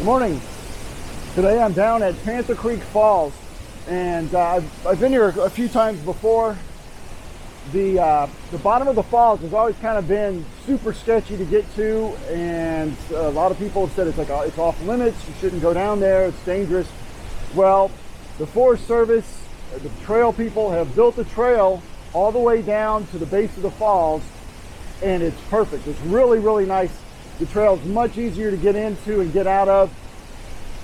Good morning. Today I'm down at Panther Creek Falls, and I've been here a few times before. The bottom of the falls has always kind of been super sketchy to get to, and a lot of people have said it's off limits. You shouldn't go down there. It's dangerous. Well, the Forest Service, the trail people have built a trail all the way down to the base of the falls, and it's perfect. It's really, really nice. The trail is much easier to get into and get out of,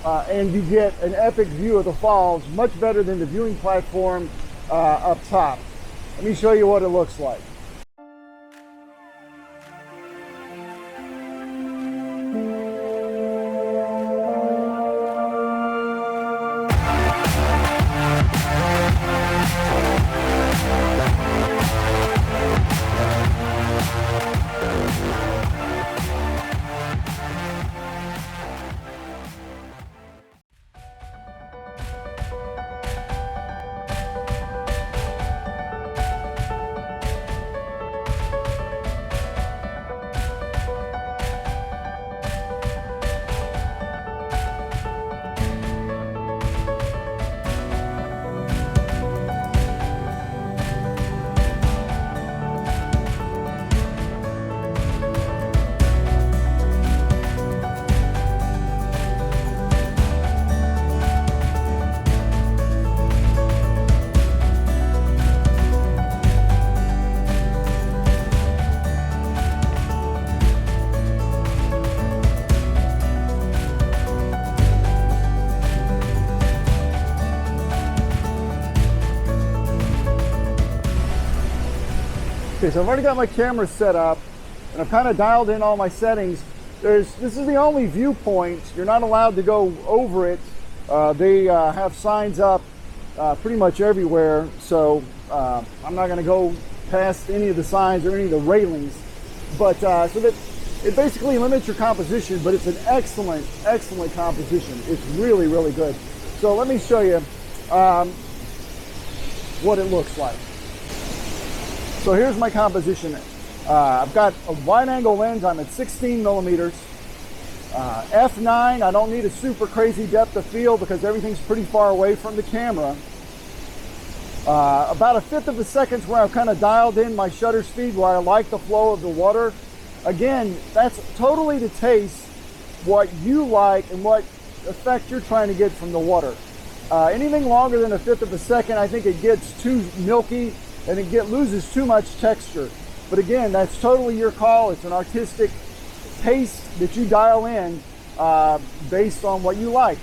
and you get an epic view of the falls, much better than the viewing platform up top. Let me show you what it looks like. Okay, so I've already got my camera set up, and I've kind of dialed in all my settings. This is the only viewpoint. You're not allowed to go over it. They have signs up pretty much everywhere, so I'm not going to go past any of the signs or any of the railings. But so that it basically limits your composition, but it's an excellent, excellent composition. It's really, really good. So let me show you what it looks like. So here's my composition. I've got a wide angle lens. I'm at 16 millimeters. F9, I don't need a super crazy depth of field because everything's pretty far away from the camera. About a fifth of a second where I've kind of dialed in my shutter speed where I like the flow of the water. Again, that's totally to taste what you like and what effect you're trying to get from the water. Anything longer than a fifth of a second, I think it gets too milky and it loses too much texture. But again, that's totally your call. It's an artistic taste that you dial in based on what you like.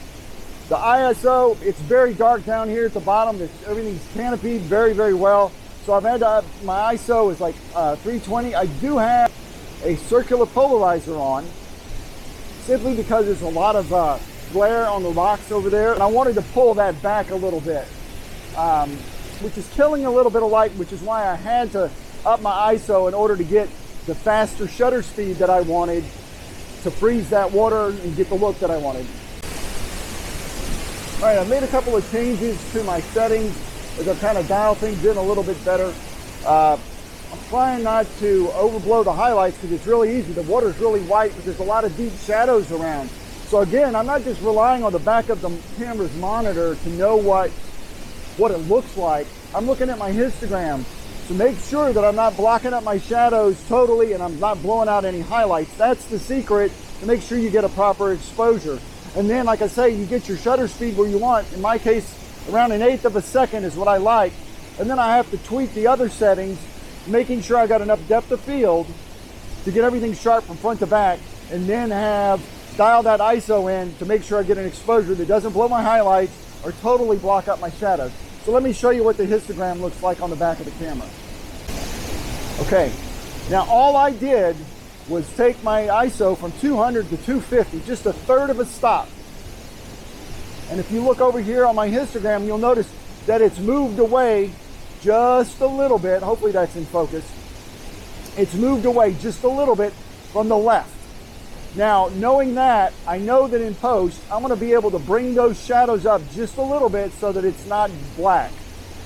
The ISO, it's very dark down here at the bottom. Everything's canopied very, very well. So I've had my ISO is like 320. I do have a circular polarizer on, simply because there's a lot of glare on the rocks over there, and I wanted to pull that back a little bit. Which is killing a little bit of light, which is why I had to up my ISO in order to get the faster shutter speed that I wanted to freeze that water and get the look that I wanted. All right, I made a couple of changes to my settings as I kind of dial things in a little bit better. I'm trying not to overblow the highlights because it's really easy. The water's really white, but there's a lot of deep shadows around. So again, I'm not just relying on the back of the camera's monitor to know what it looks like. I'm looking at my histogram to make sure that I'm not blocking up my shadows totally and I'm not blowing out any highlights. That's the secret to make sure you get a proper exposure. And then, like I say, you get your shutter speed where you want. In my case, around an eighth of a second is what I like. And then I have to tweak the other settings, making sure I got enough depth of field to get everything sharp from front to back, and then dial that ISO in to make sure I get an exposure that doesn't blow my highlights or totally block up my shadows. So let me show you what the histogram looks like on the back of the camera. Okay, now all I did was take my ISO from 200 to 250, just a third of a stop. And if you look over here on my histogram, you'll notice that it's moved away just a little bit. Hopefully that's in focus. It's moved away just a little bit from the left. Now, knowing that, I know that in post, I'm going to be able to bring those shadows up just a little bit so that it's not black.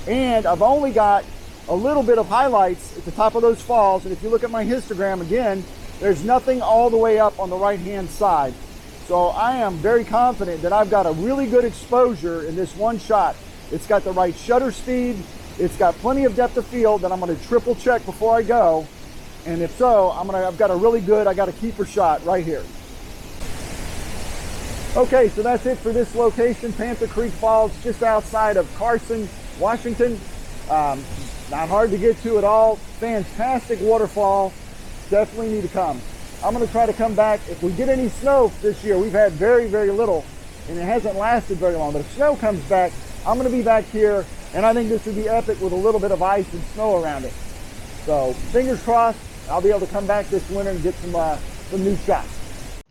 And I've only got a little bit of highlights at the top of those falls. And if you look at my histogram again, there's nothing all the way up on the right-hand side. So I am very confident that I've got a really good exposure in this one shot. It's got the right shutter speed. It's got plenty of depth of field that I'm going to triple check before I go. And if so, I've got a keeper shot right here. Okay, so that's it for this location, Panther Creek Falls, just outside of Carson, Washington. Not hard to get to at all. Fantastic waterfall. Definitely need to come. I'm going to try to come back. If we get any snow this year, we've had very, very little, and it hasn't lasted very long. But if snow comes back, I'm going to be back here, and I think this would be epic with a little bit of ice and snow around it. So fingers crossed, I'll be able to come back this winter and get some new shots.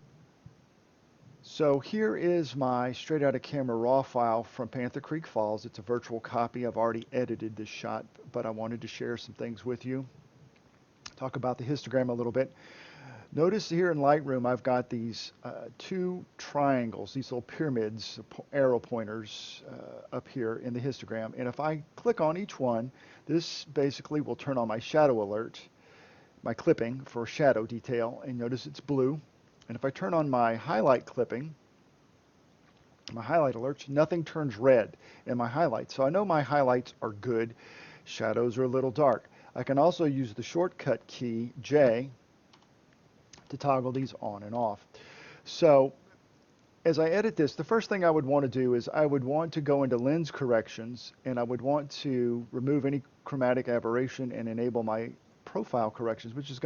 So here is my straight out of camera raw file from Panther Creek Falls. It's a virtual copy. I've already edited this shot, but I wanted to share some things with you. Talk about the histogram a little bit. Notice here in Lightroom, I've got these two triangles, these little pyramids, arrow pointers up here in the histogram. And if I click on each one, this basically will turn on my shadow alert, my clipping for shadow detail. And notice it's blue. And if I turn on my highlight clipping, my highlight alerts, nothing turns red in my highlights. So I know my highlights are good. Shadows are a little dark. I can also use the shortcut key, J, to toggle these on and off. So as I edit this, the first thing I would want to do is I would want to go into lens corrections, and I would want to remove any chromatic aberration and enable my profile corrections, which is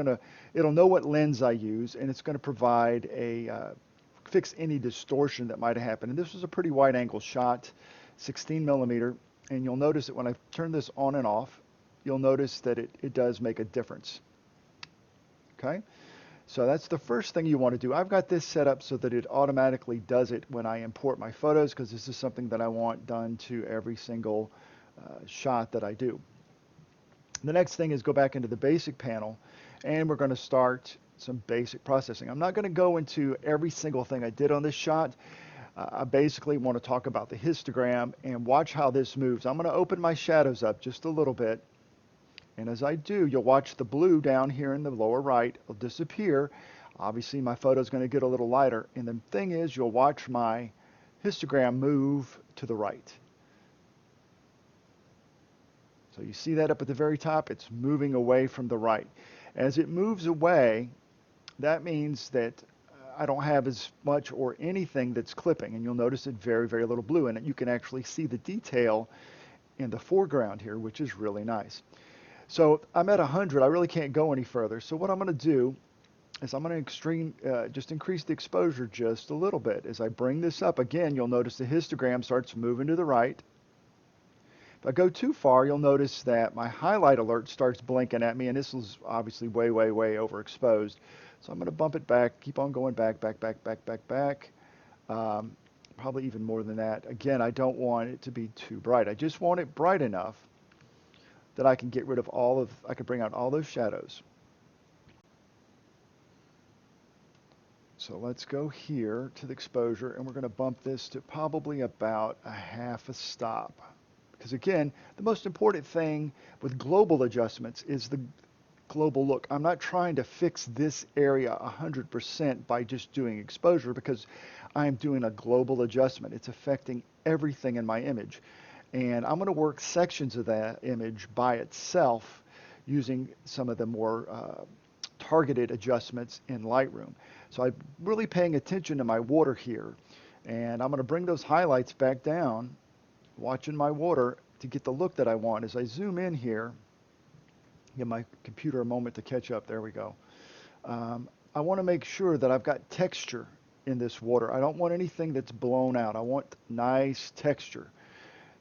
it'll know what lens I use, and it's going to provide fix any distortion that might have happened. And this was a pretty wide angle shot, 16 millimeter, and you'll notice that when I turn this on and off, you'll notice that it does make a difference. Okay, so that's the first thing you want to do. I've got this set up so that it automatically does it when I import my photos, because this is something that I want done to every single shot that I do. The next thing is go back into the basic panel, and we're going to start some basic processing. I'm not going to go into every single thing I did on this shot. I basically want to talk about the histogram and watch how this moves. I'm going to open my shadows up just a little bit, and as I do, you'll watch the blue down here in the lower right will disappear. Obviously, my photo is going to get a little lighter, and the thing is, you'll watch my histogram move to the right. So you see that up at the very top, it's moving away from the right. As it moves away, that means that I don't have as much or anything that's clipping, and you'll notice it very, very little blue in it. You can actually see the detail in the foreground here, which is really nice. So I'm at 100, I really can't go any further. So what I'm going to do is I'm going to just increase the exposure just a little bit. As I bring this up, again, you'll notice the histogram starts moving to the right. If I go too far, you'll notice that my highlight alert starts blinking at me, and this is obviously way, way, way overexposed. So I'm going to bump it back, keep on going back. Probably even more than that. Again, I don't want it to be too bright. I just want it bright enough that I can get rid of I can bring out all those shadows. So let's go here to the exposure, and we're going to bump this to probably about a half a stop. Because again, the most important thing with global adjustments is the global look. I'm not trying to fix this area 100% by just doing exposure, because I'm doing a global adjustment. It's affecting everything in my image. And I'm going to work sections of that image by itself using some of the more targeted adjustments in Lightroom. So I'm really paying attention to my water here. And I'm going to bring those highlights back down, watching my water to get the look that I want. As I zoom in here, give my computer a moment to catch up. There we go. I want to make sure that I've got texture in this water. I don't want anything that's blown out. I want nice texture.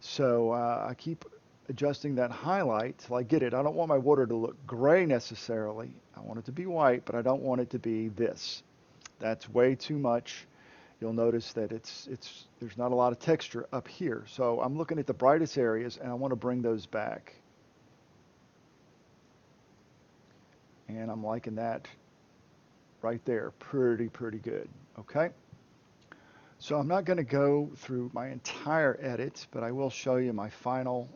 So I keep adjusting that highlight till I get it. I don't want my water to look gray necessarily. I want it to be white, but I don't want it to be this. That's way too much. You'll notice that there's not a lot of texture up here. So I'm looking at the brightest areas, and I want to bring those back. And I'm liking that right there. Pretty good. Okay. So I'm not going to go through my entire edit, but I will show you my final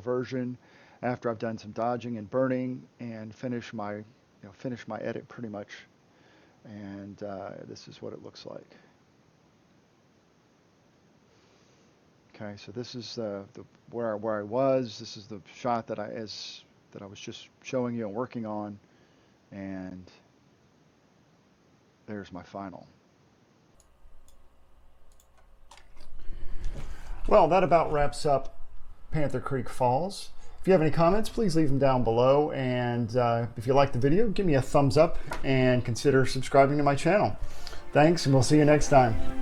version after I've done some dodging and burning and finish my edit pretty much. And this is what it looks like. Okay, so this is where I was. This is the shot that I was just showing you and working on, and there's my final. Well, that about wraps up Panther Creek Falls. If you have any comments, please leave them down below, and if you like the video, give me a thumbs up and consider subscribing to my channel. Thanks, and we'll see you next time.